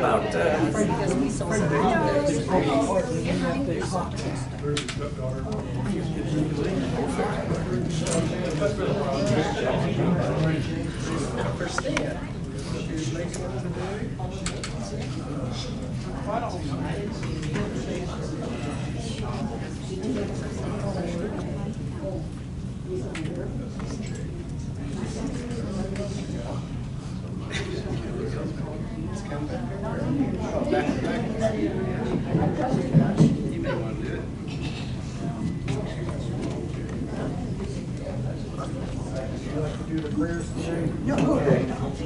about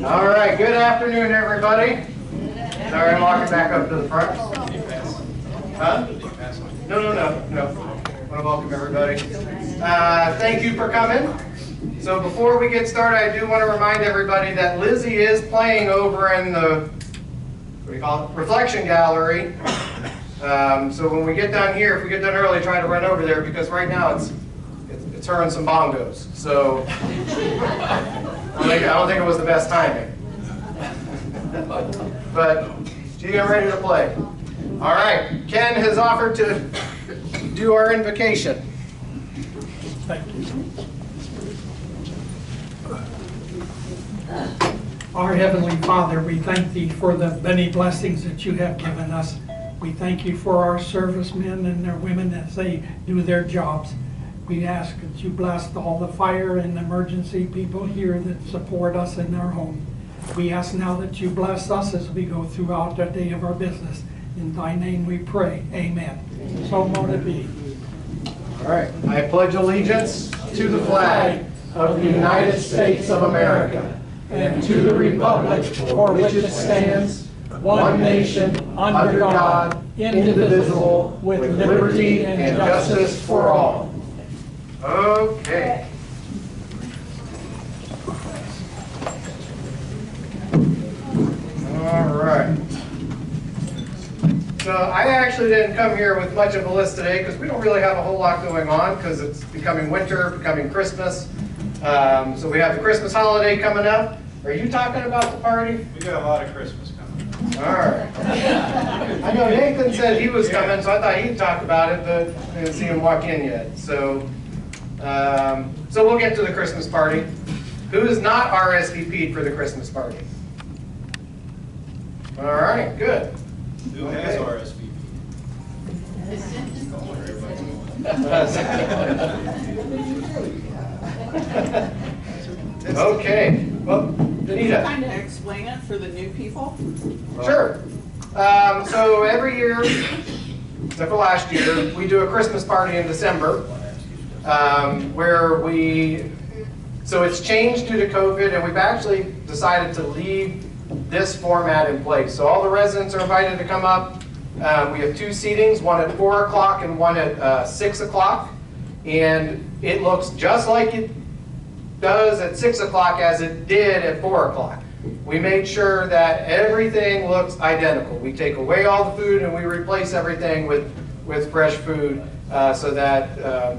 All right, good afternoon, everybody. Sorry, I'm walking back up to the front. Huh? No. I want to welcome everybody. Thank you for coming. So before we get started, I do want to remind everybody that Lizzie is playing over in the, what do you call it, reflection gallery. So when we get done here, if we get done early, try to run over there because right now it's her and some bongos. So I don't think it was the best timing. But she's getting ready to play. All right, Ken has offered to do our invocation. Thank you. Our Heavenly Father, we thank Thee for the many blessings that You have given us. We thank You for our servicemen and their women as they do their jobs. We ask that You bless all the fire and emergency people here that support us in their home. We ask now that You bless us as we go throughout the day of our business. In Thy name we pray. Amen. So mote it be. All right. I pledge allegiance to the flag of the United States of America and to the republic for which it stands, one nation, under God, indivisible, with liberty and justice for all. Okay. All right. So I actually didn't come here with much of a list today because we don't really have a whole lot going on because it's becoming winter, becoming Christmas. So we have the Christmas holiday coming up. Are you talking about the party? We got a lot of Christmas coming. All right. I know Nathan said he was coming, so I thought he'd talk about it, but I didn't see him walk in yet. So we'll get to the Christmas party. Who is not RSVP'd for the Christmas party? All right, good. Who has RSVP? Okay. Well, Anita. Kind of explain it for the new people? Sure. So every year, except for last year, we do a Christmas party in December where so it's changed due to COVID, and we've actually decided to leave this format in place. So all the residents are invited to come up. We have two seatings, one at 4 o'clock and one at 6 o'clock. And it looks just like it does at 6 o'clock as it did at 4 o'clock. We made sure that everything looks identical. We take away all the food and we replace everything with fresh food so that,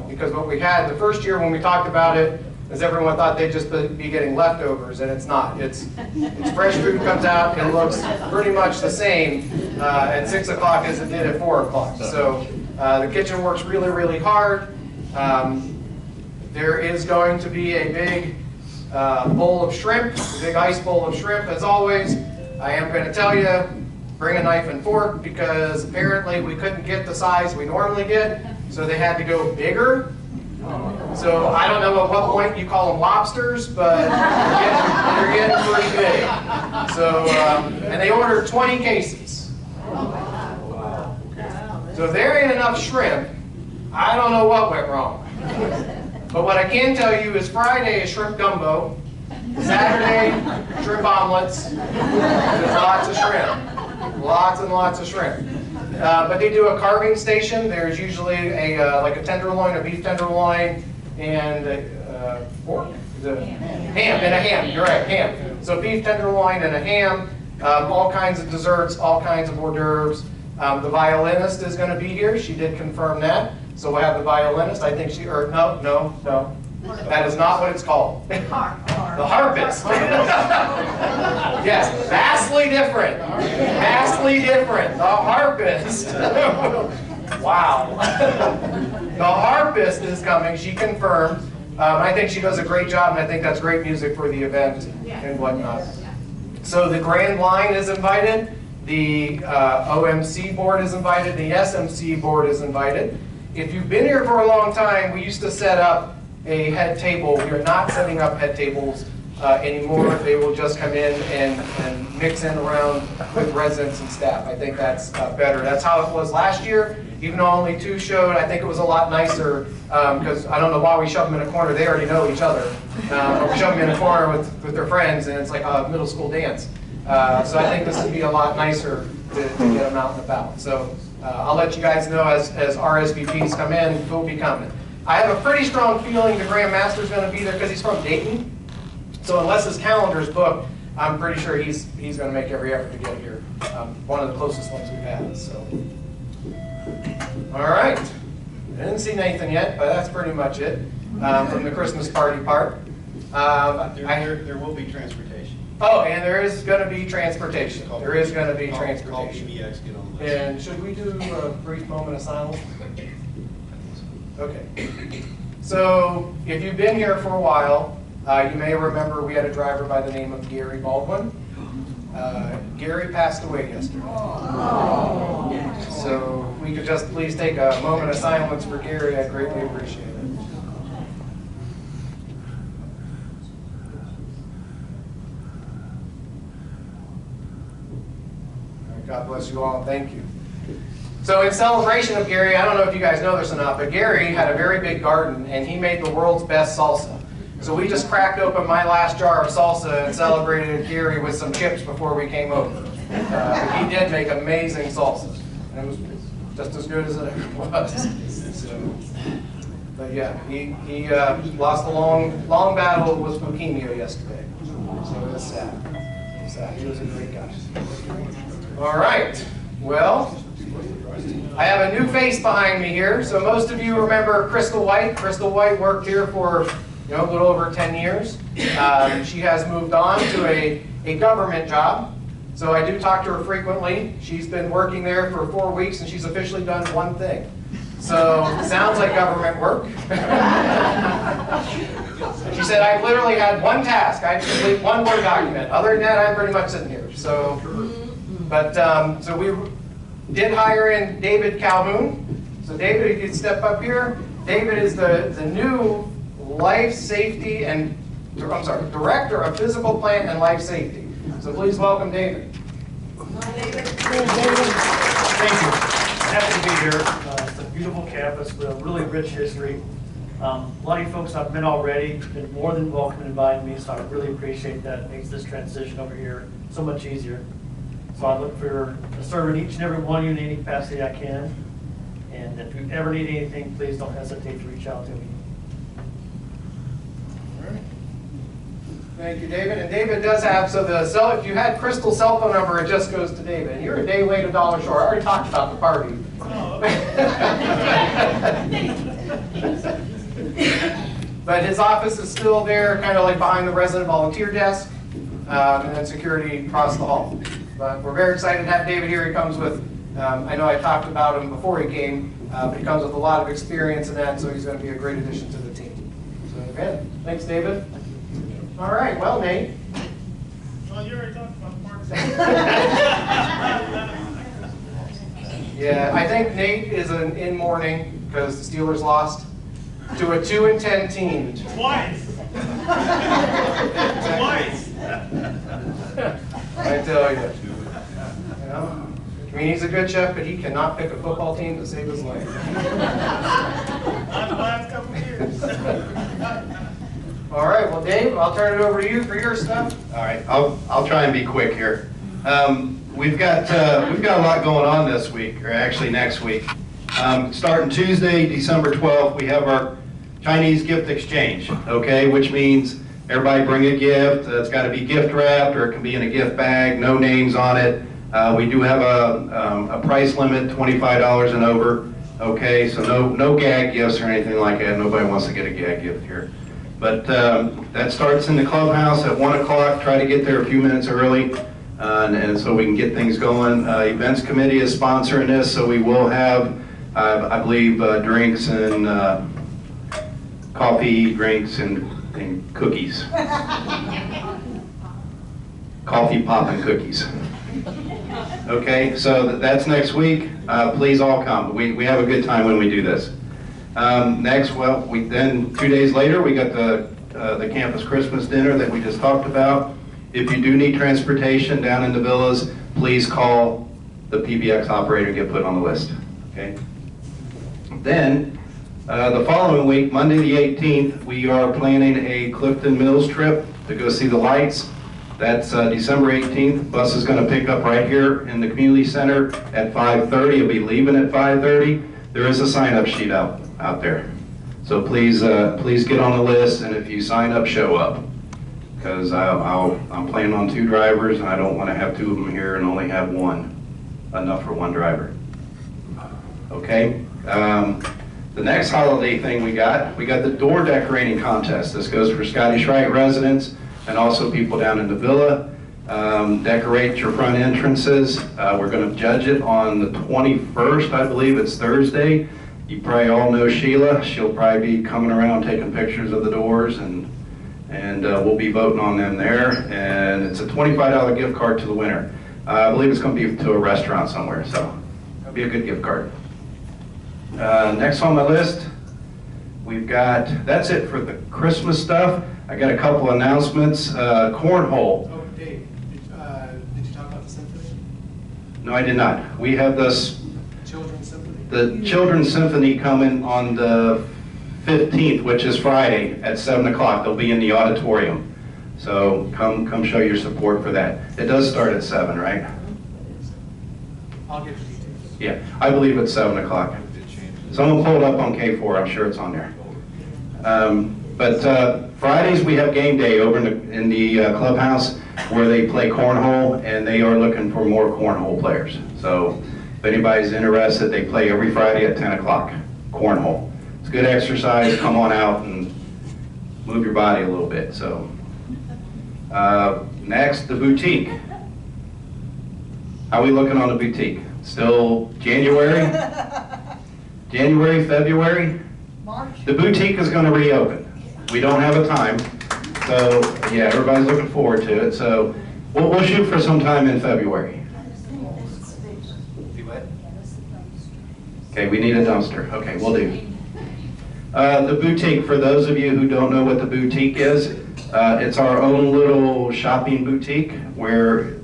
because what we had the first year when we talked about it, is everyone thought they'd just be getting leftovers, and it's not. It's fresh food comes out and looks pretty much the same at 6 o'clock as it did at 4 o'clock. So the kitchen works really, really hard. There is going to be a big bowl of shrimp, a big ice bowl of shrimp as always. I am going to tell you, bring a knife and fork because apparently we couldn't get the size we normally get, so they had to go bigger. So I don't know at what point you call them lobsters, but they're getting pretty big. So, and they ordered 20 cases. So if there ain't enough shrimp, I don't know what went wrong. But what I can tell you is Friday is shrimp gumbo, Saturday shrimp omelets. There's lots of shrimp, lots and lots of shrimp. But they do a carving station. There's usually like a tenderloin, a beef tenderloin, and pork. Ham and a ham. You're right, ham. So beef tenderloin and a ham. All kinds of desserts, all kinds of hors d'oeuvres. The violinist is going to be here. She did confirm that. So we'll have the violinist. I think she, or no. That is not what it's called. The harpist. Yes, vastly different. Vastly different. The harpist. Wow. The harpist is coming. She confirmed. I think she does a great job, and I think that's great music for the event and whatnot. So the Grand Line is invited. The OMC board is invited. The SMC board is invited. If you've been here for a long time, we used to set up a head table. We are not setting up head tables anymore. They will just come in and mix in around with residents and staff. I think that's better. That's how it was last year. Even though only 2 showed, I think it was a lot nicer because I don't know why we shove them in a corner. They already know each other. Or we shove them in a corner with their friends, and it's like a middle school dance. So I think this would be a lot nicer to get them out and about. So I'll let you guys know as RSVPs come in who will be coming. I have a pretty strong feeling the Grand Master's going to be there because he's from Dayton. So unless his calendar's booked, I'm pretty sure he's going to make every effort to get here. One of the closest ones we've had. So, all right. I didn't see Nathan yet, but that's pretty much it from the Christmas party part. There will be transportation. Oh, and there is going to be transportation. There is going to be Call transportation. PBX, get on the list. And should we do a brief moment of silence? Okay. So if you've been here for a while, you may remember we had a driver by the name of Gary Baldwin. Gary passed away yesterday. So if we could just please take a moment of silence for Gary, I'd greatly appreciate it. All right, God bless you all, and thank you. So in celebration of Gary, I don't know if you guys know this or not, but Gary had a very big garden, and he made the world's best salsa. So we just cracked open my last jar of salsa and celebrated Gary with some chips before we came over. He did make amazing salsa, and it was just as good as it ever was. So, but yeah, he lost a long battle with leukemia yesterday. So it was sad. He was a great guy. All right, well, I have a new face behind me here. So most of you remember Crystal White. Crystal White worked here for a little over 10 years. She has moved on to a government job. So I do talk to her frequently. She's been working there for 4 weeks, and she's officially done one thing. So sounds like government work. She said, I've literally had one task. I had to complete one Word document. Other than that, I'm pretty much sitting here. So, but so we did hire in David Calhoun. So David, if you could step up here. David is the new Life Safety and, Director of Physical Plant and Life Safety. So please welcome David. Thank you. Happy to be here. It's a beautiful campus with a really rich history. A lot of you folks I've met already, been more than welcome in inviting me, so I really appreciate that. It makes this transition over here so much easier. So I look for serving each and every one of you in any capacity I can. And if you ever need anything, please don't hesitate to reach out to me. Thank you, David. And David does have, if you had Crystal's cell phone number, it just goes to David. And you're a day late, $1 short. I already talked about the party. But his office is still there, kind of like behind the resident volunteer desk, and then security across the hall. But we're very excited to have David here. He comes with, I know I talked about him before he came, but he comes with a lot of experience in that, so he's going to be a great addition to the team. So again, thanks, David. All right, well, Nate. Well, you already talked about Mark. Yeah, I think Nate is in mourning because the Steelers lost to a 2-10 team. Twice. Twice. I tell you. I mean, he's a good chef, but he cannot pick a football team to save his life. Not the last couple of years. All right, well, Dave, I'll turn it over to you for your stuff. All right, I'll try and be quick here. We've got a lot going on this week, or actually next week. Starting Tuesday, December 12th, we have our Chinese gift exchange, okay, which means everybody bring a gift. It's got to be gift wrapped, or it can be in a gift bag, no names on it. We do have a price limit, $25 and over, okay, so no gag gifts or anything like that. Nobody wants to get a gag gift here. But that starts in the clubhouse at 1 o'clock. Try to get there a few minutes early, and so we can get things going. Events committee is sponsoring this, so we will have, I believe, drinks and coffee, drinks, and cookies. Coffee, pop, and cookies. Okay, so that's next week. Please all come. We have a good time when we do this. Next, well, then 2 days later, we got the campus Christmas dinner that we just talked about. If you do need transportation down in the villas, please call the PBX operator and get put on the list. Okay. Then, the following week, Monday the 18th, we are planning a Clifton Mills trip to go see the lights. That's December 18th. Bus is going to pick up right here in the community center at 5:30. It'll be leaving at 5:30. There is a sign-up sheet out there. So please get on the list, and if you sign up, show up. Because I'm planning on 2 drivers, and I don't want to have 2 of them here and only have one. Enough for 1 driver. Okay? The next holiday thing we got the door decorating contest. This goes for Scottish Rite residents and also people down in the villa. Decorate your front entrances. We're going to judge it on the 21st, I believe it's Thursday. You probably all know Sheila. She'll probably be coming around taking pictures of the doors, and we'll be voting on them there. And it's a $25 gift card to the winner. I believe it's going to be to a restaurant somewhere, so it'll be a good gift card. Next on my list, we've got, that's it for the Christmas stuff. I got a couple announcements. Cornhole. Oh, Dave, did you talk about the symphony? No, I did not. We have this, Children's symphony? the Children's Symphony coming on the 15th, which is Friday at 7 o'clock. They'll be in the auditorium. So come show your support for that. It does start at 7, right? I'll get the details. Yeah, I believe it's 7 o'clock. Someone pulled up on K4, I'm sure it's on there. But Fridays we have game day over in the clubhouse where they play cornhole, and they are looking for more cornhole players. So if anybody's interested, they play every Friday at 10 o'clock, cornhole. It's good exercise, come on out and move your body a little bit. So next, the boutique. How are we looking on the boutique? Still January? January, February? March. The boutique is going to reopen. We don't have a time, so yeah, everybody's looking forward to it. So we'll shoot for some time in February. Okay, we need a dumpster. Okay, we'll do. The boutique, for those of you who don't know what the boutique is, it's our own little shopping boutique where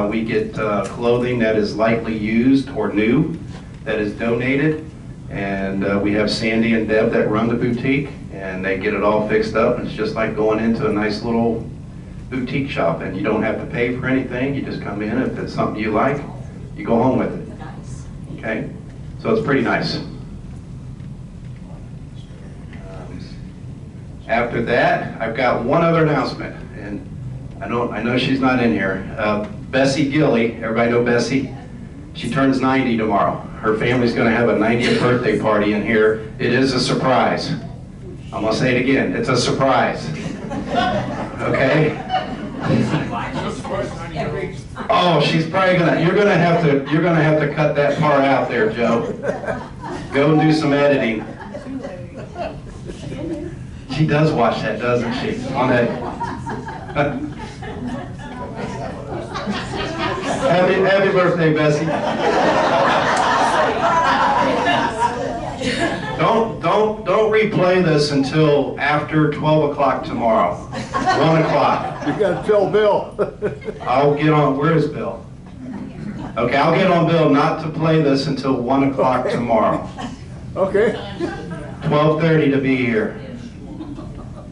we get clothing that is lightly used or new, that is donated. And we have Sandy and Deb that run the boutique, and they get it all fixed up. It's just like going into a nice little boutique shop, and you don't have to pay for anything. You just come in. If it's something you like, you go home with it. Okay? So it's pretty nice. After that, I've got one other announcement, and I know she's not in here. Bessie Gilly, everybody know Bessie? She turns 90 tomorrow. Her family's going to have a 90th birthday party in here. It is a surprise. I'm going to say it again. It's a surprise. Okay? Oh, she's probably gonna. You're gonna have to cut that part out there, Joe. Go and do some editing. She does watch that, doesn't she? On that. Happy birthday, Bessie. Don't replay this until after 12 o'clock tomorrow. 1 o'clock. You gotta tell Bill. I'll get on, where is Bill? Okay, I'll get on Bill not to play this until 1 o'clock tomorrow. Okay. 12:30 to be here.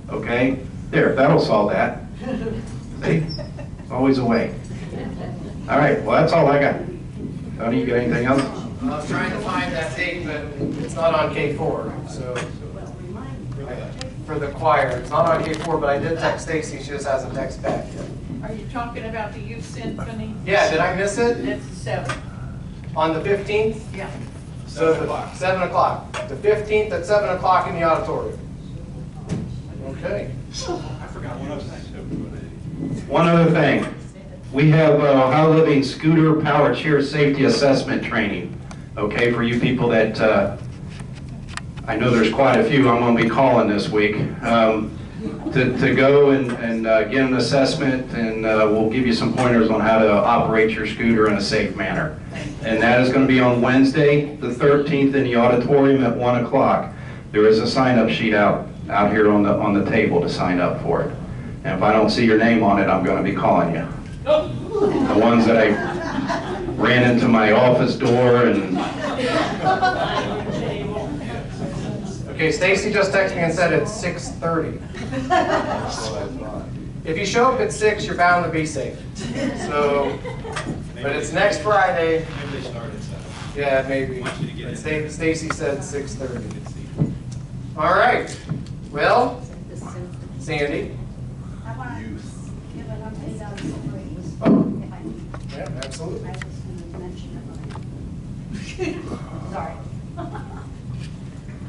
Okay? There, that'll solve that. See? Always a way. All right, well, that's all I got. Tony, you got anything else? I was trying to find that date, but it's not on K4, so for the choir. It's not on K4, but I did text Stacy. She just hasn't texted back yet. Are you talking about the youth symphony? Yeah, did I miss it? It's 7. On the 15th? Yeah. So 7 o'clock. The 15th at 7 o'clock in the auditorium. Okay. I forgot one other thing. One other thing, we have Ohio Living Scooter Power Chair Safety Assessment Training, okay, for you people that, I know there's quite a few I'm going to be calling this week, to go and get an assessment, and we'll give you some pointers on how to operate your scooter in a safe manner. And that is going to be on Wednesday, the 13th, in the auditorium at 1 o'clock. There is a sign-up sheet out here on the table to sign up for it. And if I don't see your name on it, I'm going to be calling you. The ones that I ran into my office door and... Okay, Stacy just texted me and said it's 6:30. If you show up at 6, you're bound to be safe. So, but it's next Friday. Maybe they started at 7. Yeah, maybe. Want you to get But in. Stacy said 6:30. All right. Well, Sandy. I want to give an update on Springs. Oh, If I can. yeah, absolutely. I was going to mention it. Sorry.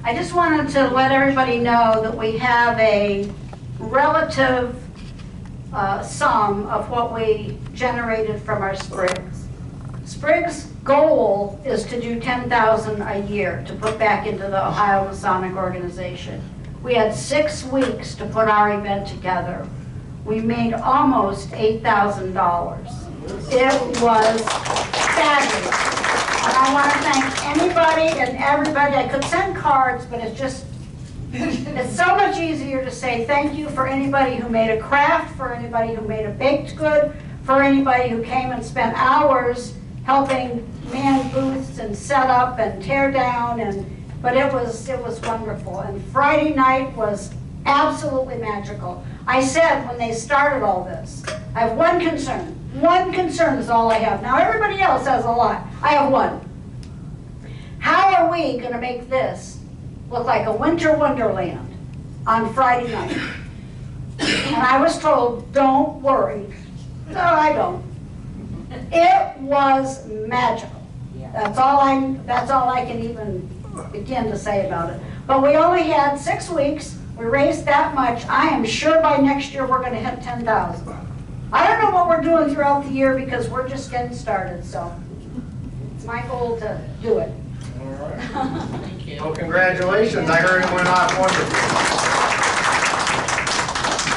I just wanted to let everybody know that we have a relative sum of what we generated from our sprigs. Sprig's goal is to do 10,000 a year to put back into the Ohio Masonic Organization. We had 6 weeks to put our event together. We made almost $8,000. It was fabulous. And I want to thank anybody and everybody. I could send cards, but it's just, it's so much easier to say thank you for anybody who made a craft, for anybody who made a baked good, for anybody who came and spent hours helping man booths and set up and tear down, but it was wonderful. And Friday night was absolutely magical. I said when they started all this, I have one concern. One concern is all I have. Now everybody else has a lot. I have one. How are we going to make this look like a winter wonderland on Friday night? And I was told, don't worry. No, I don't. It was magical. That's all I can even begin to say about it. But we only had 6 weeks. We raised that much. I am sure by next year we're going to hit 10,000. I don't know what we're doing throughout the year because we're just getting started. So it's my goal to do it. All right. Thank you. Well, congratulations. I heard it went off wonderful.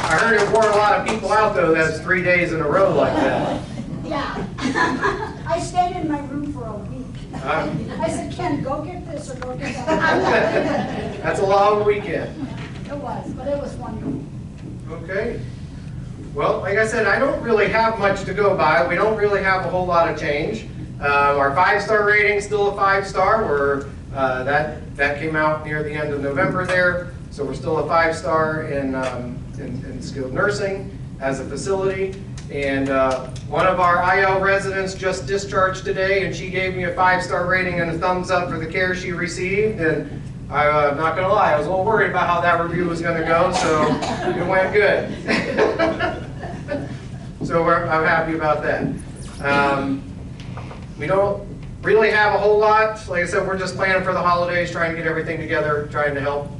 I heard it wore a lot of people out, though. That's 3 days in a row like that. Yeah. I stayed in my room for a week. I said, Ken, go get this or go get that. That's a long weekend. It was, but it was wonderful. Okay. Well, like I said, I don't really have much to go by. We don't really have a whole lot of change. Our 5-star rating is still a 5-star. That came out near the end of November there. So we're still a 5-star in skilled nursing as a facility. And one of our IL residents just discharged today, and she gave me a 5-star rating and a thumbs up for the care she received. And I'm not going to lie, I was a little worried about how that review was going to go, so it went good. So I'm happy about that. We don't really have a whole lot. Like I said, we're just planning for the holidays, trying to get everything together, trying to help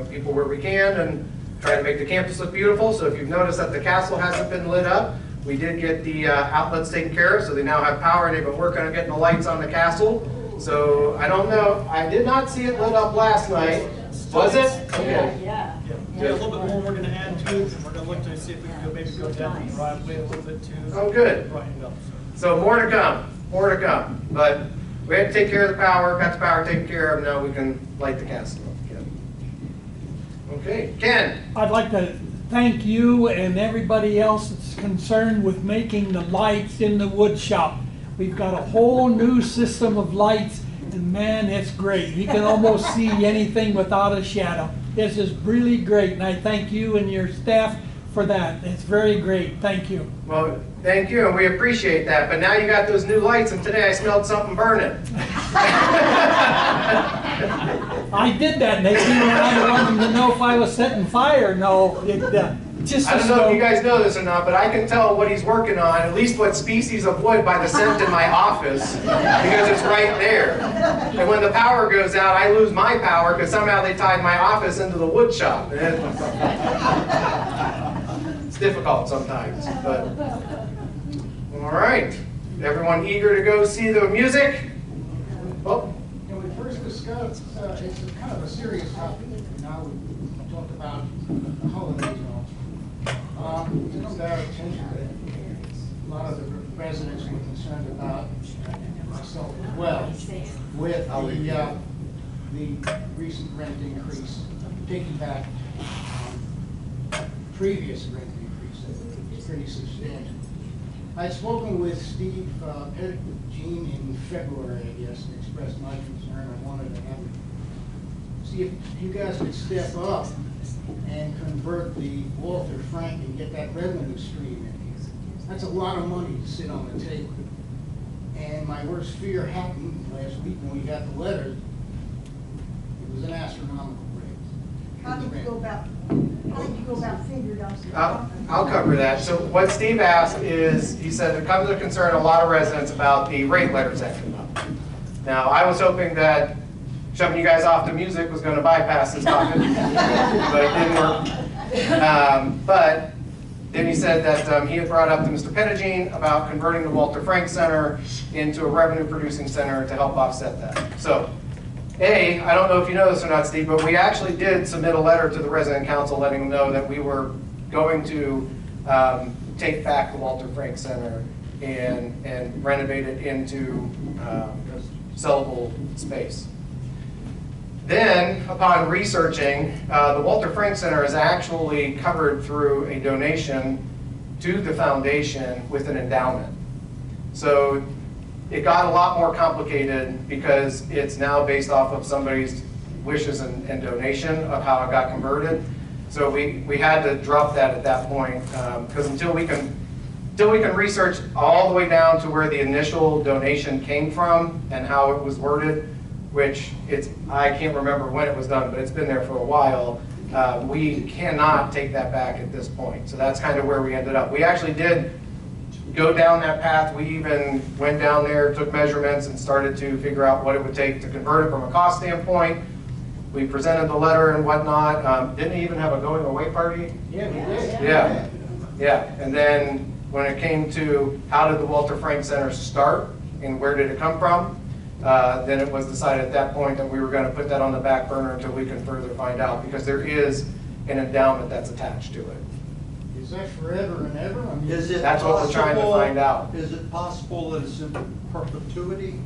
people where we can, and trying to make the campus look beautiful. So if you've noticed that the castle hasn't been lit up, we did get the outlets taken care of, so they now have power, and they've been working on getting the lights on the castle. So I don't know, I did not see it lit up last night. Was it? Okay. Yeah, a little bit more we're going to add to it, and we're going to look to see if we can maybe go down the driveway a little bit too. Oh, good. Brighten it up, So more to come, more to come. But we had to take care of the power, got the power taken care of, now we can light the castle up again. Okay, Ken. I'd like to thank you and everybody else that's concerned with making the lights in the wood shop. We've got a whole new system of lights, and man, it's great. You can almost see anything without a shadow. This is really great, and I thank you and your staff for that. It's very great. Thank you. Well, thank you, and we appreciate that. But now you got those new lights, and today I smelled something burning. I did that, and they came around and wanted to know if I was setting fire. No, Just I don't know if you guys know this or not, but I can tell what he's working on, at least what species of wood, by the scent in my office, because it's right there. And when the power goes out, I lose my power because somehow they tied my office into the wood shop. It's difficult sometimes, but all right. Everyone eager to go see the music? Oh. When we first discussed, it's kind of a serious topic. Now we talked about the holidays and all. It's come to our attention that a lot of the residents were concerned about, myself as well, with the recent rent increase, taking back previous rent increase. It's pretty substantial. I'd spoken with Steve Pettigene in February, I guess, and expressed my concern. I wanted to have see if you guys could step up and convert the Walter Frank and get that revenue stream in here. That's a lot of money to sit on the table. And my worst fear happened last week when we got the letter. It was an astronomical rate. How did you go about figuring out? I'll cover that. So what Steve asked is, he said it comes to concern a lot of residents about the rate letters that come up. Now, I was hoping that shoving you guys off to music was going to bypass this topic, but it didn't work. But then he said that he had brought up to Mr. Pettigene about converting the Walter Frank Center into a revenue-producing center to help offset that. So, I don't know if you know this or not, Steve, but we actually did submit a letter to the resident council letting them know that we were going to take back the Walter Frank Center and renovate it into sellable space. Then, upon researching, the Walter Frank Center is actually covered through a donation to the foundation with an endowment. So it got a lot more complicated because it's now based off of somebody's wishes and donation of how it got converted. So we had to drop that at that point because until we can research all the way down to where the initial donation came from and how it was worded, which I can't remember when it was done, but it's been there for a while. We cannot take that back at this point. So that's kind of where we ended up. We actually did go down that path. We even went down there, took measurements, and started to figure out what it would take to convert it from a cost standpoint. We presented the letter and whatnot. Didn't even have a going away party. Yeah, we did. Yeah. And then when it came to how did the Walter Frank Center start and where did it come from, then it was decided at that point that we were going to put that on the back burner until we can further find out, because there is an endowment that's attached to it. Is that forever and ever? I mean, Is it That's what we're trying to find out. Is it possible that it's in perpetuity?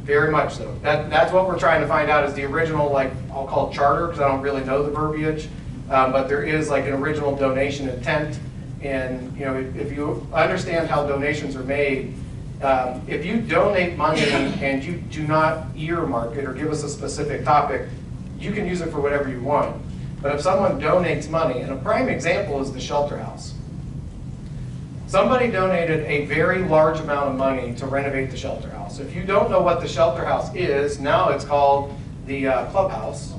Very much so. That's what we're trying to find out is the original, like, I'll call it charter, because I don't really know the verbiage, but there is like an original donation intent. And if you understand how donations are made, if you donate money and you do not earmark it or give us a specific topic, you can use it for whatever you want. But if someone donates money, and a prime example is the shelter house. Somebody donated a very large amount of money to renovate the shelter house. If you don't know what the shelter house is, now it's called the clubhouse.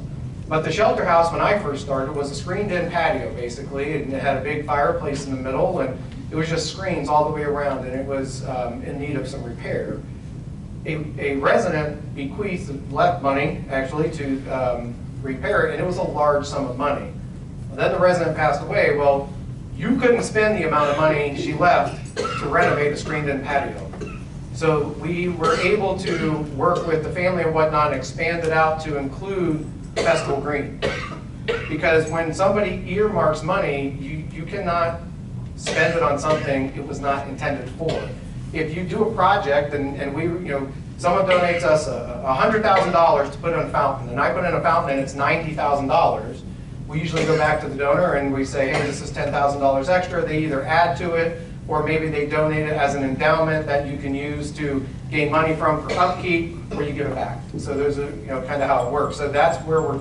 But the shelter house, when I first started, was a screened-in patio, basically, and it had a big fireplace in the middle, and it was just screens all the way around, and it was in need of some repair. A resident left money, actually, to repair it, and it was a large sum of money. Then the resident passed away. Well, you couldn't spend the amount of money she left to renovate a screened-in patio. So we were able to work with the family and whatnot and expand it out to include Festival Green. Because when somebody earmarks money, you cannot spend it on something it was not intended for. If you do a project and someone donates us $100,000 to put in a fountain, and I put in a fountain and it's $90,000, we usually go back to the donor and we say, hey, this is $10,000 extra. They either add to it, or maybe they donate it as an endowment that you can use to gain money from for upkeep, or you give it back. So there's kind of how it works. So that's where we're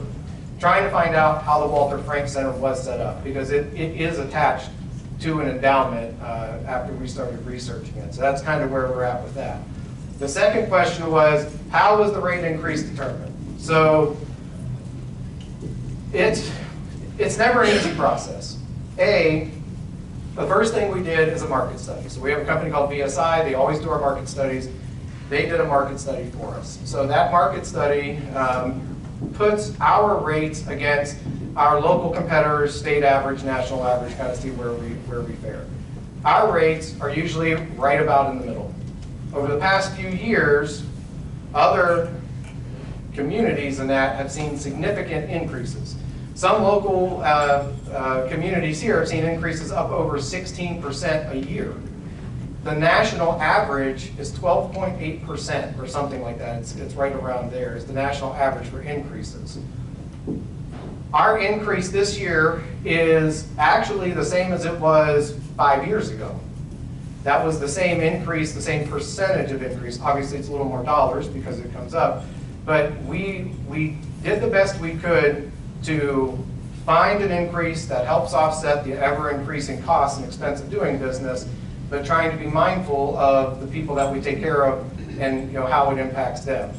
trying to find out how the Walter Frank Center was set up, because it is attached to an endowment after we started researching it. So that's kind of where we're at with that. The second question was, how was the rate increase determined? So it's never an easy process. The first thing we did is a market study. So we have a company called VSI. They always do our market studies. They did a market study for us. So that market study puts our rates against our local competitors, state average, national average, kind of see where we fare. Our rates are usually right about in the middle. Over the past few years, other communities in that have seen significant increases. Some local communities here have seen increases up over 16% a year. The national average is 12.8% or something like that. It's right around there. It's the national average for increases. Our increase this year is actually the same as it was 5 years ago. That was the same increase, the same percentage of increase. Obviously, it's a little more dollars because it comes up. But we did the best we could to find an increase that helps offset the ever-increasing costs and expense of doing business, but trying to be mindful of the people that we take care of and how it impacts them.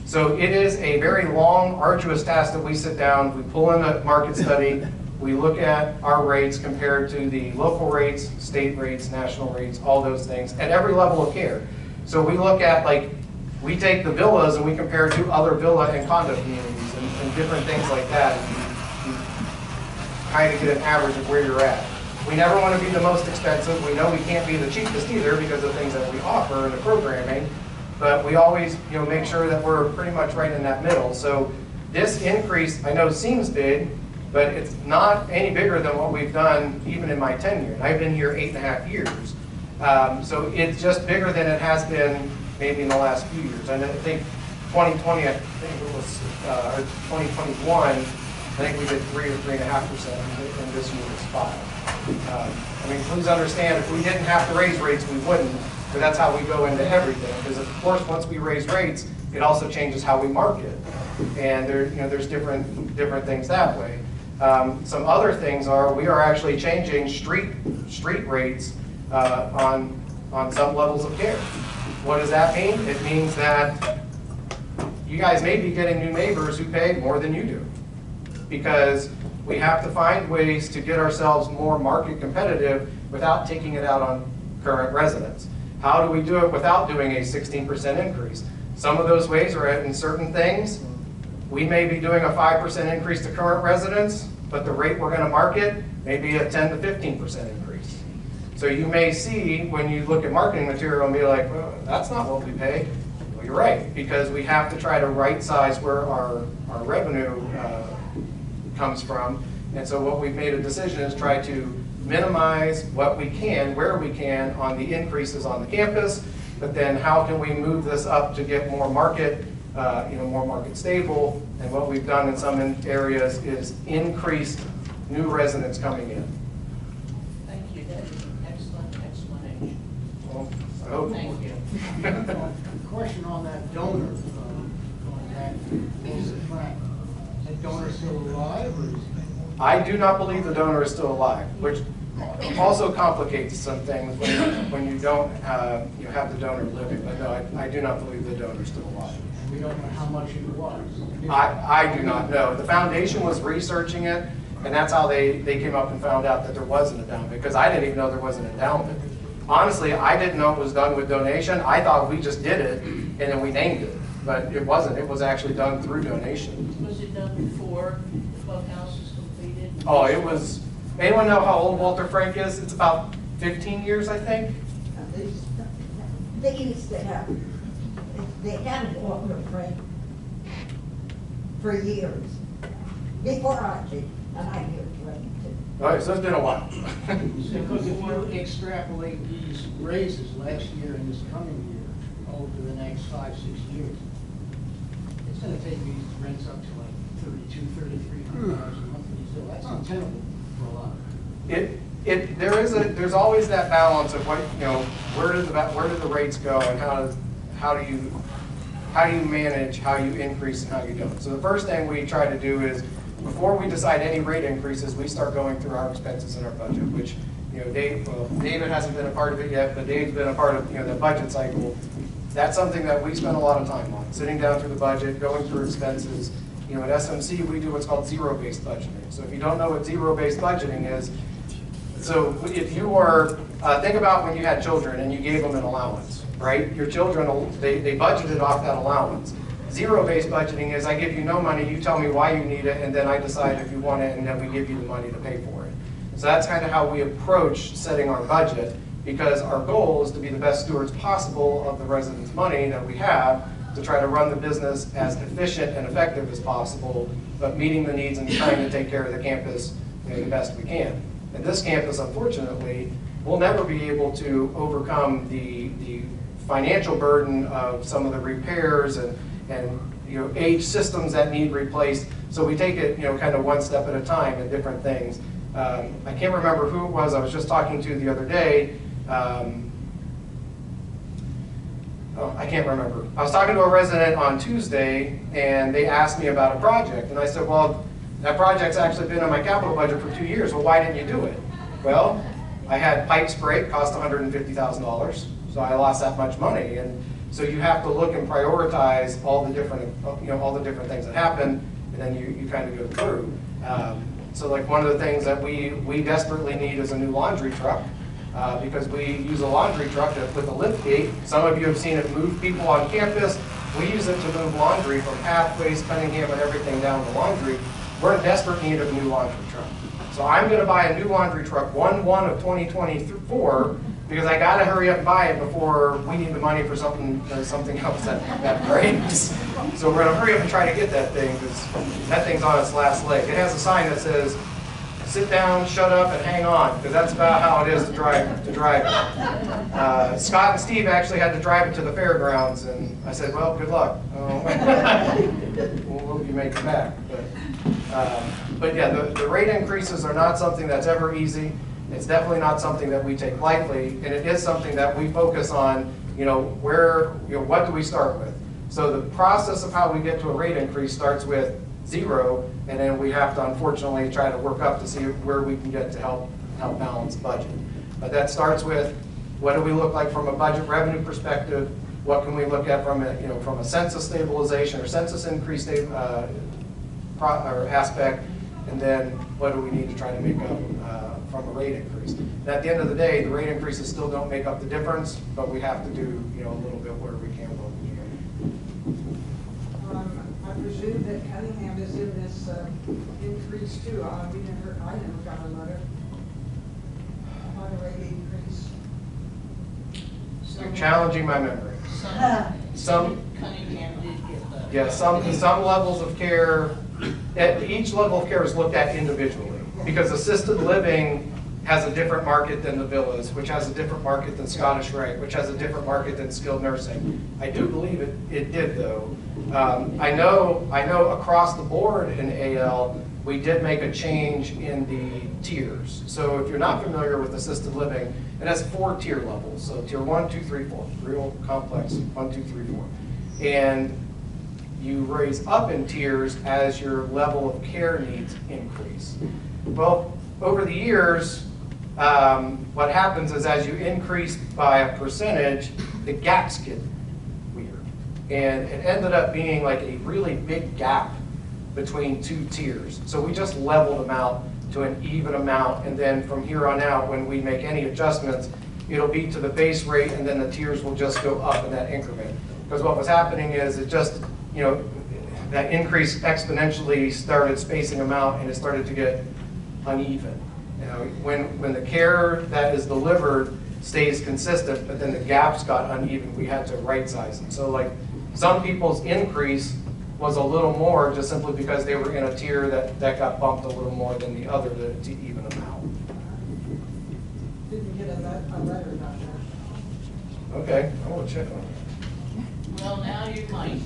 So it is a very long, arduous task that we sit down, we pull in a market study, we look at our rates compared to the local rates, state rates, national rates, all those things, at every level of care. So we look at, we take the villas and we compare to other villa and condo communities and different things like that, and kind of get an average of where you're at. We never want to be the most expensive. We know we can't be the cheapest either because of things that we offer in the programming, but we always make sure that we're pretty much right in that middle. So this increase, I know, seems big, but it's not any bigger than what we've done even in my tenure. I've been here 8.5 years. So it's just bigger than it has been maybe in the last few years. And I think 2020, I think it was, or 2021, I think we did 3 or 3.5%, and this year was 5. I mean, please understand, if we didn't have to raise rates, we wouldn't, but that's how we go into everything. Because of course, once we raise rates, it also changes how we market, and there's different things that way. Some other things are we are actually changing street rates on some levels of care. What does that mean? It means that you guys may be getting new neighbors who pay more than you do, because we have to find ways to get ourselves more market competitive without taking it out on current residents. How do we do it without doing a 16% increase? Some of those ways are in certain things. We may be doing a 5% increase to current residents, but the rate we're going to market may be a 10 to 15% increase. So you may see when you look at marketing material and be like, well, that's not what we pay. Well, you're right, because we have to try to right size where our revenue comes from. And so what we've made a decision is try to minimize what we can, where we can, on the increases on the campus, but then how can we move this up to get more market, more market stable. And what we've done in some areas is increase new residents coming in. Thank you, that is an excellent explanation. Well, I hope. Thank you. Question on that donor, going back to track. Is that donor still alive, or is I do not believe the donor is still alive, which also complicates some things when you don't have the donor living. But no, I do not believe the donor is still alive. we don't know how much it was? I do not know. The foundation was researching it, and that's how they came up and found out that there was an endowment, because I didn't even know there was an endowment. Honestly, I didn't know it was done with donation. I thought we just did it, and then we named it. But it wasn't. It was actually done through donation. Was it done before the clubhouse was completed? Oh, it was. Anyone know how old Walter Frank is? It's about 15 years, I think. They used to have, they had Walter Frank for years, before I did, and I hear Frank too. All right, so it's been a while. Because if you extrapolate these raises last year and this coming year over the next 5-6 years, it's going to take these rents up to like $3,200, $3,300 a month. So that's untenable for a lot of people. There's always that balance of what, where do the rates go, and how do you manage how you increase and how you don't. So the first thing we try to do is, before we decide any rate increases, we start going through our expenses in our budget, which, David hasn't been a part of it yet, but Dave's been a part of, the budget cycle. That's something that we spend a lot of time on, sitting down through the budget, going through expenses. At SMC, we do what's called zero-based budgeting. So if you don't know what zero-based budgeting is, So if you were, think about when you had children and you gave them an allowance, right? Your children, they budgeted off that allowance. Zero-based budgeting is I give you no money, you tell me why you need it, and then I decide if you want it, and then we give you the money to pay for it. So that's kind of how we approach setting our budget, because our goal is to be the best stewards possible of the residents' money that we have to try to run the business as efficient and effective as possible, but meeting the needs and trying to take care of the campus the best we can. And this campus, unfortunately, will never be able to overcome the financial burden of some of the repairs and aged systems that need replaced. So we take it kind of one step at a time in different things. I can't remember who it was I was just talking to the other day. I can't remember. I was talking to a resident on Tuesday, and they asked me about a project. And I said, well, that project's actually been on my capital budget for 2 years. Well, why didn't you do it? Well, I had pipes break, cost $150,000, so I lost that much money. And so you have to look and prioritize all the different, all the different things that happen, and then you kind of go through. So like one of the things that we desperately need is a new laundry truck. Because we use a laundry truck with a lift gate. Some of you have seen it move people on campus. We use it to move laundry from Pathways, Cunningham, and everything down the laundry. We're in desperate need of a new laundry truck. So I'm going to buy a new laundry truck 1/1 of 2024 because I got to hurry up and buy it before we need the money for something else that breaks. So we're going to hurry up and try to get that thing because that thing's on its last leg. It has a sign that says, sit down, shut up, and hang on, because that's about how it is to drive it. Scott and Steve actually had to drive it to the fairgrounds, and I said, well, good luck. We'll be making back. But yeah, the rate increases are not something that's ever easy. It's definitely not something that we take lightly, and it is something that we focus on, what do we start with? So the process of how we get to a rate increase starts with 0, and then we have to unfortunately try to work up to see where we can get to help balance the budget. But that starts with what do we look like from a budget revenue perspective? What can we look at from a census stabilization or census increase aspect? And then what do we need to try to make up from a rate increase? And at the end of the day, the rate increases still don't make up the difference, but we have to do a little bit where we can. I presume that Cunningham is in this increase too. I never got a letter on a rate increase. You're challenging my memory. Some Cunningham did get that. Yeah, some levels of care, each level of care is looked at individually, because assisted living has a different market than the villas, which has a different market than Scottish Rite, which has a different market than skilled nursing. I do believe it did though. I know across the board in AL, we did make a change in the tiers. So if you're not familiar with assisted living, it has 4 tier levels. So tier 1, 2, 3, 4, real complex, 1, 2, 3, 4. And you raise up in tiers as your level of care needs increase. Well, over the years, what happens is as you increase by a percentage, the gaps get weird. And it ended up being like a really big gap between 2 tiers. So we just leveled them out to an even amount, and then from here on out, when we make any adjustments, it'll be to the base rate, and then the tiers will just go up in that increment. Because what was happening is it just, that increase exponentially started spacing them out, and it started to get uneven. When the care that is delivered stays consistent, but then the gaps got uneven, we had to right size them. So like some people's increase was a little more just simply because they were in a tier that got bumped a little more than the other to even them out. Didn't get a letter about that. Okay, I want to check on that. Well, now you might.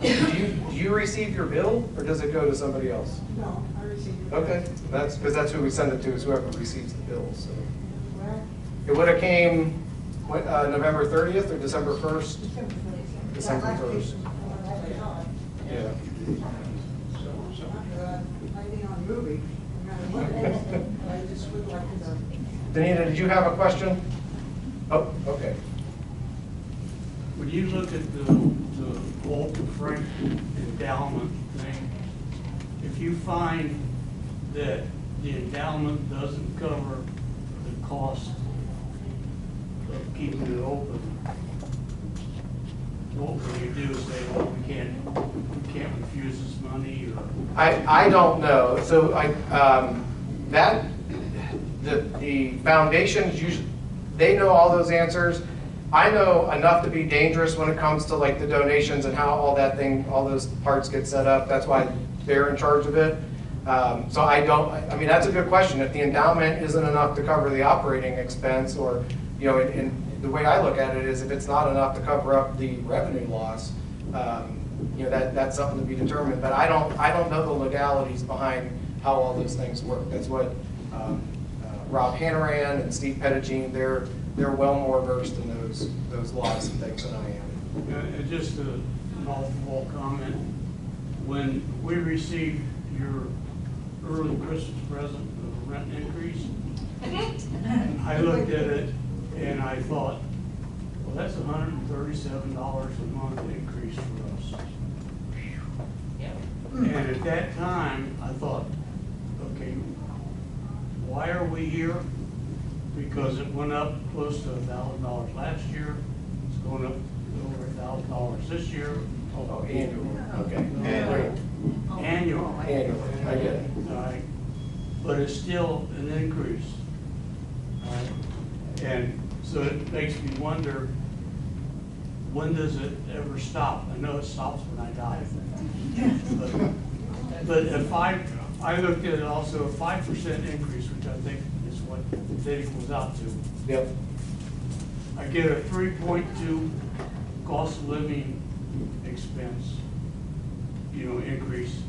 Do you receive your bill, or does it go to somebody else? No, I received it. Okay, because that's who we send it to, is whoever receives the bill. So Well, it would have came November 30th or December 1st? December 1st. December 1st. Yeah. Maybe on movie. I just would like to know. Danita, did you have a question? Oh, okay. When you look at the Walter Frank endowment thing, if you find that the endowment doesn't cover the cost of keeping it open, what would you do? Say, well, we can't refuse this money, or? I don't know. So the foundations usually, they know all those answers. I know enough to be dangerous when it comes to like the donations and how all those parts get set up. That's why they're in charge of it. So I mean, that's a good question. If the endowment isn't enough to cover the operating expense, or, you know, and the way I look at it is if it's not enough to cover up the revenue loss, you know, that's something to be determined. But I don't know the legalities behind how all those things work. That's what Rob Hannaran and Steve Pettigene, they're well more versed in those laws and things than I am. And just an off-the-wall comment, when we received your early Christmas present, the rent increase, I looked at it and I thought, well, that's $137 a month increase for us. And at that time, I thought, okay, why are we here? Because it went up close to $1,000 last year. It's going up over $1,000 this year. Oh, annual. Okay. Annual. Annual. I get it. All right. But it's still an increase. All right. And so it makes me wonder, when does it ever stop? I know it stops when I die. But if I looked at it also, a 5% increase, which I think is what it equals out to. Yep. I get a 3.2 cost of living expense, you know, increase.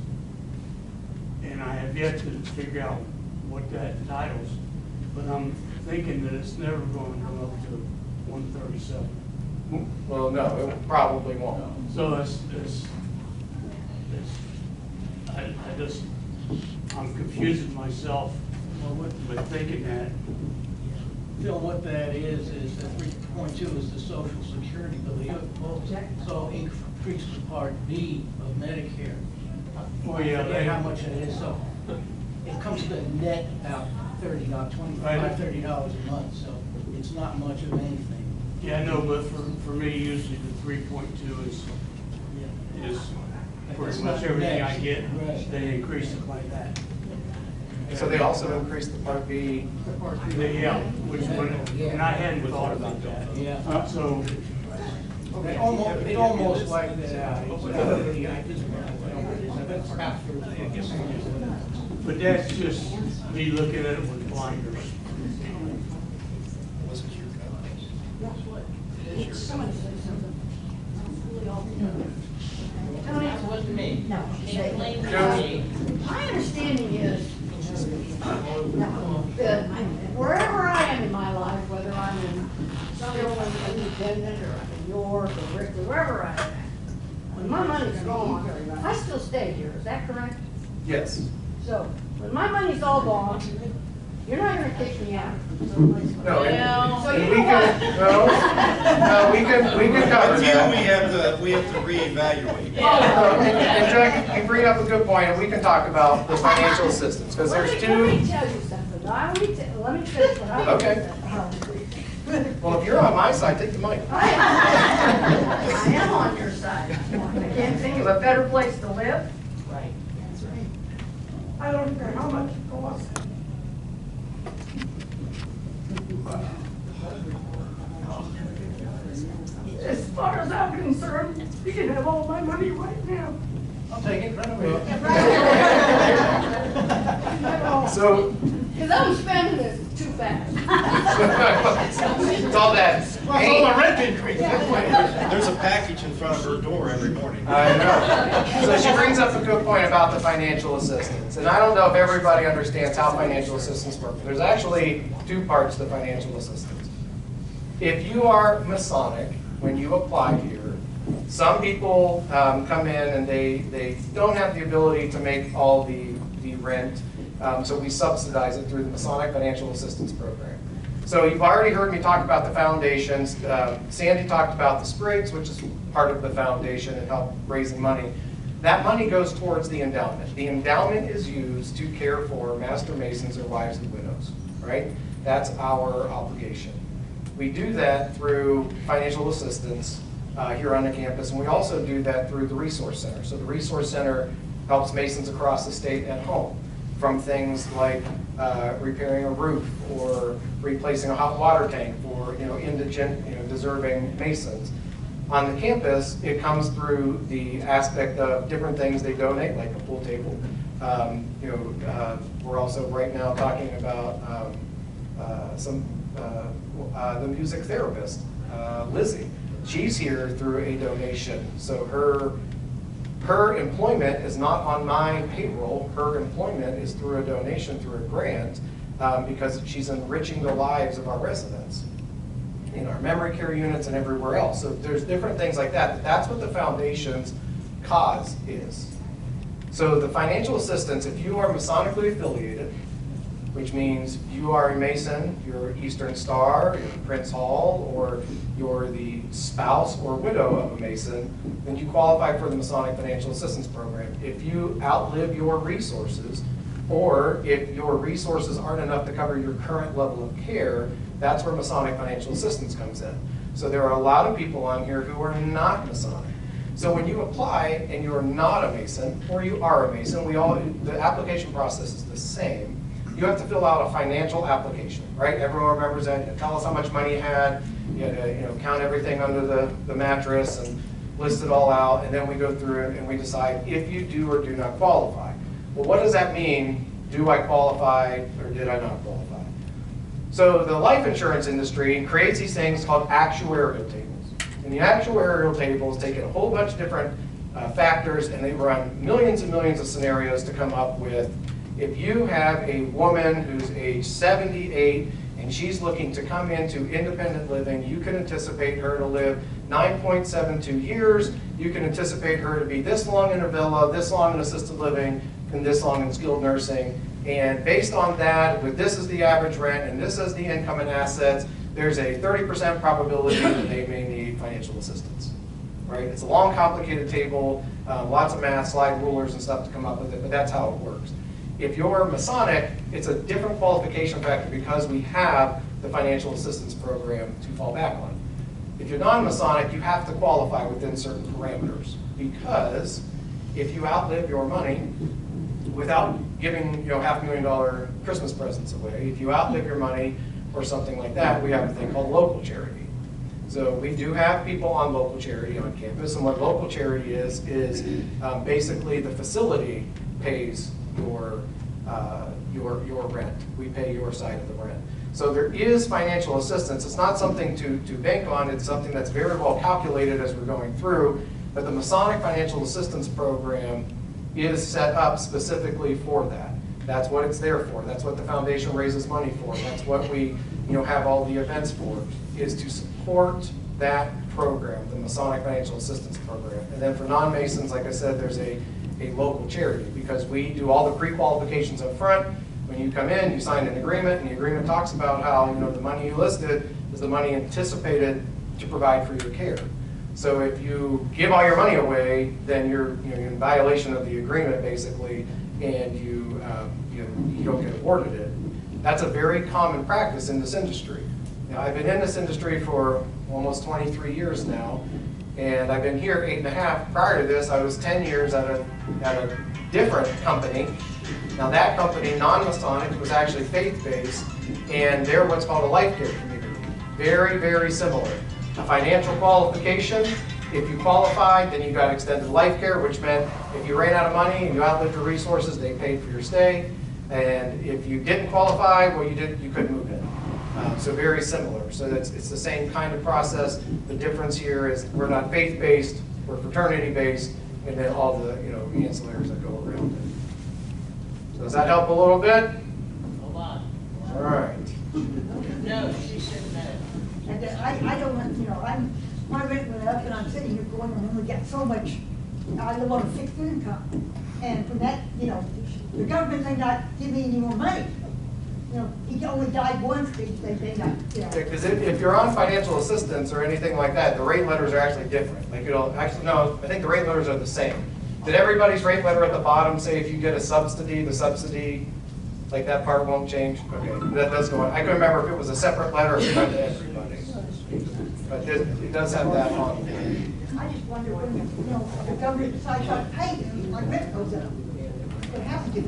And I have yet to figure out what that entitles, but I'm thinking that it's never going to come up to 137. Well, no, it probably won't. So I'm confusing myself with thinking that. Phil, what that is that 3.2 is the Social Security bill. You also increased the Part B of Medicare. Oh, yeah. I forget how much it is, so it comes to net about $30 a month, so it's not much of anything. Yeah, no, but for me, usually the 3.2 is pretty much everything I get. Right. They increase it like that. So they also increased the Part B. Yeah, which when I hadn't thought about that. Yeah. So. It almost wiped it out. But that's just me looking at it with blinders. That wasn't me. No. My understanding is that wherever I am in my life, whether I'm in Sutherland, Independent, or I'm in York, or Ripley, wherever I am, when my money's gone, I still stay here, is that correct? Yes. So, when my money's all gone, you're not gonna kick me out. No, So and you we know what? can, no, we can cover Until that. we have to reevaluate. And Jack, you bring up a good point, and we can talk about the financial assistance, because there's Let two. me tell you something. Let me finish what I Okay. Well, if you're on my side, take the mic. I am on your side. I can't think of a better place to live. Right. I don't care how much it costs. As far as I'm concerned, you can have all my money right now. I'll take it right away. So, Because I'm spending it too fast. it's all that. rent increase. There's a package in front of her door every morning. I know. So she brings up a good point about the financial assistance. And I don't know if everybody understands how financial assistance works. There's actually two parts to financial assistance. If you are Masonic, when you apply here, some people come in and they don't have the ability to make all the rent. So we subsidize it through the Masonic Financial Assistance Program. So you've already heard me talk about the foundations. Sandy talked about the Sprigs, which is part of the foundation and help raising money. That money goes towards the endowment. The endowment is used to care for master masons or wives and widows, right? That's our obligation. We do that through financial assistance here on the campus, and we also do that through the Resource Center. So the Resource Center helps masons across the state at home, from things like repairing a roof or replacing a hot water tank for indigent, deserving masons. On the campus, it comes through the aspect of different things they donate, like a pool table. We're also right now talking about the music therapist, Lizzie. She's here through a donation. So her employment is not on my payroll. Her employment is through a donation, through a grant, because she's enriching the lives of our residents in our memory care units and everywhere else. So there's different things like that. That's what the foundation's cause is. So the financial assistance, if you are Masonically affiliated, which means you are a Mason, you're Eastern Star, you're Prince Hall, or you're the spouse or widow of a Mason, then you qualify for the Masonic Financial Assistance Program. If you outlive your resources, or if your resources aren't enough to cover your current level of care, that's where Masonic Financial Assistance comes in. So there are a lot of people on here who are not Masonic. So when you apply and you're not a Mason, or you are a Mason, the application process is the same. You have to fill out a financial application, right? Everyone remembers that. You tell us how much money you had. You had to count everything under the mattress and list it all out. And then we go through it and we decide if you do or do not qualify. Well, what does that mean? Do I qualify or did I not qualify? So the life insurance industry creates these things called actuarial tables. And the actuarial tables take in a whole bunch of different factors, and they run millions and millions of scenarios to come up with, if you have a woman who's age 78 and she's looking to come into independent living, you can anticipate her to live 9.72 years. You can anticipate her to be this long in a villa, this long in assisted living, and this long in skilled nursing. And based on that, with this as the average rent and this as the income and assets, there's a 30% probability that they may need financial assistance, right? It's a long, complicated table, lots of math, slide rulers and stuff to come up with it, but that's how it works. If you're Masonic, it's a different qualification factor because we have the financial assistance program to fall back on. If you're non-Masonic, you have to qualify within certain parameters, because if you outlive your money without giving $500,000 Christmas presents away, if you outlive your money or something like that, we have a thing called local charity. So we do have people on local charity on campus, and what local charity is basically the facility pays your rent. We pay your side of the rent. So there is financial assistance. It's not something to bank on. It's something that's very well calculated as we're going through. But the Masonic Financial Assistance Program is set up specifically for that. That's what it's there for. That's what the foundation raises money for. That's what we have all the events for, is to support that program, the Masonic Financial Assistance Program. And then for non-Masons, like I said, there's a local charity, because we do all the pre-qualifications up front. When you come in, you sign an agreement, and the agreement talks about how the money you listed is the money anticipated to provide for your care. So if you give all your money away, then you're in violation of the agreement, basically, and you don't get awarded it. That's a very common practice in this industry. Now, I've been in this industry for almost 23 years now, and I've been here 8.5. Prior to this, I was 10 years at a different company. Now that company, non-Masonic, was actually faith-based, and they're what's called a life care community. Very, very similar. A financial qualification, if you qualified, then you got extended life care, which meant if you ran out of money and you outlived your resources, they paid for your stay. And if you didn't qualify, well, you couldn't move in. So very similar. So it's the same kind of process. The difference here is we're not faith-based, we're fraternity-based, and then all the ancillaries that go around it. So does that help a little bit? A lot. All right. No, she said no. And I don't want, my rent went up and I'm sitting here going, and we got so much, I live on a fixed income. And from that, the government may not give me any more money. He only died once, they not, Because if you're on financial assistance or anything like that, the rate letters are actually different. Actually, no, I think the rate letters are the same. Did everybody's rate letter at the bottom say if you get a subsidy, the subsidy, like that part won't change? Okay, that does go on. I couldn't remember if it was a separate letter or if it went to everybody. But it does have that on. I just wonder when, the government decides to pay you, my rent goes up. It has to.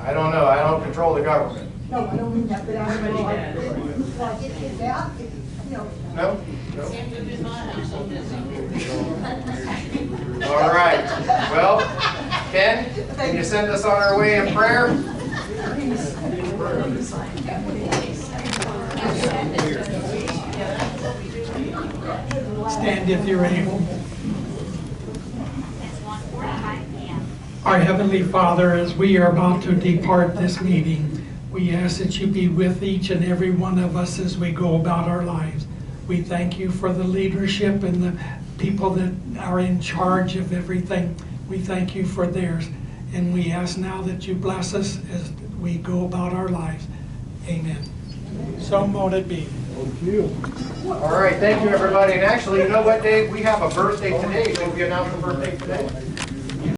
I don't know, I don't control the government. No, I don't mean that, but I mean, like, it gets out, No? No? Same with in my house, I'm busy. All right, well, Ken, can you send us on our way in prayer? Stand if you're able. Our Heavenly Father, as we are about to depart this meeting, we ask that you be with each and every one of us as we go about our lives. We thank you for the leadership and the people that are in charge of everything. We thank you for theirs. And we ask now that you bless us as we go about our lives. Amen. So mote it be. All right, thank you, everybody. And actually, you know what, Dave? We have a birthday today. Should we announce the birthday today?